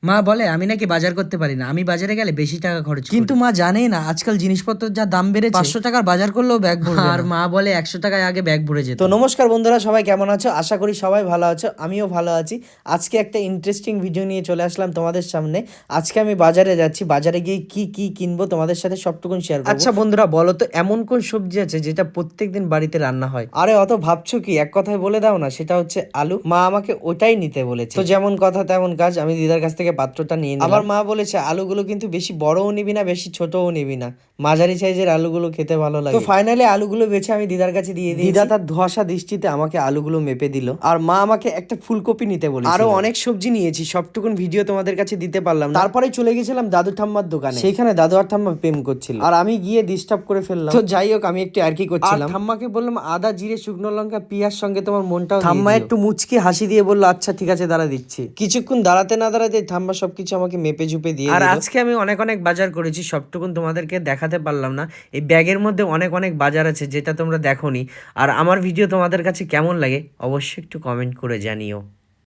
মা বলে আমি নাকি বাজার করতে পারি না, আমি বাজারে গেলে বেশি টাকা খরচ করি। কিন্তু মা জানেই না আজকাল জিনিসপত্রের যা দাম বেড়েছে, 500 টাকার বাজার করলেও ব্যাগ ভরবে না। আর মা বলে 100 টাকায় আগে ব্যাগ ভরে যেত। তো নমস্কার বন্ধুরা, সবাই কেমন আছো? আশা করি সবাই ভালো আছো, আমিও ভালো আছি। আজকে একটা ইন্টারেস্টিং ভিডিও নিয়ে চলে আসলাম তোমাদের সামনে। আজকে আমি বাজারে যাচ্ছি, বাজারে গিয়ে কি কি কিনবো তোমাদের সাথে সবটুকুন শেয়ার করবো। আচ্ছা বন্ধুরা, বলো তো এমন কোন সবজি আছে যেটা প্রত্যেকদিন বাড়িতে রান্না হয়? আরে অত ভাবছো কি, এক কথায় বলে দাও না, সেটা হচ্ছে আলু। মা আমাকে ওটাই নিতে বলেছে, তো যেমন কথা তেমন কাজ, আমি দিদার কাছ থেকে পাত্রটা নিয়ে নিলাম। আবার মা বলেছে আলুগুলো কিন্তু বেশি বড়ও নিবি না, বেশি ছোটও নিবি না, মাঝারি সাইজের আলুগুলো খেতে ভালো লাগে। তো ফাইনালি আলুগুলো বেছে আমি দিদার কাছে দিয়ে দিই। দিদা তার ধোঁয়াশা দৃষ্টিতে আমাকে আলুগুলো মেপে দিল, আর মা আমাকে একটা ফুলকপি নিতে বলেছিল। আরো অনেক সবজি নিয়েছি, সবটুকুন ভিডিও তোমাদের কাছে দিতে পারলাম না। তারপরে চলে গেছিলাম দাদু ঠাম্মার দোকানে, সেইখানে দাদু আর ঠাম্মা প্রেম করছিল, আর আমি গিয়ে ডিস্টার্ব করে ফেললাম। তো যাই হোক, আমি একটু আর কি করছিলাম, ঠাম্মাকে বললাম আদা জিরে শুকনো লঙ্কা পেঁয়াজ সঙ্গে তোমার মনটাও। ঠাম্মা একটু মুচকি হাসি দিয়ে বললো আচ্ছা ঠিক আছে, দাঁড়া দিচ্ছি। কিছুক্ষণ দাঁড়াতে না দাঁড়াতে ঠাম্মা সবকিছু আমাকে মেপে ঝুপে দিয়ে। আর আজকে আমি অনেক অনেক বাজার করেছি, সবটুকুন তোমাদেরকে দেখাতে পারলাম না। এই ব্যাগের মধ্যে অনেক অনেক বাজার আছে যেটা তোমরা দেখোনি। আর আমার ভিডিও তোমাদের কাছে কেমন লাগে অবশ্যই একটু কমেন্ট করে জানিও।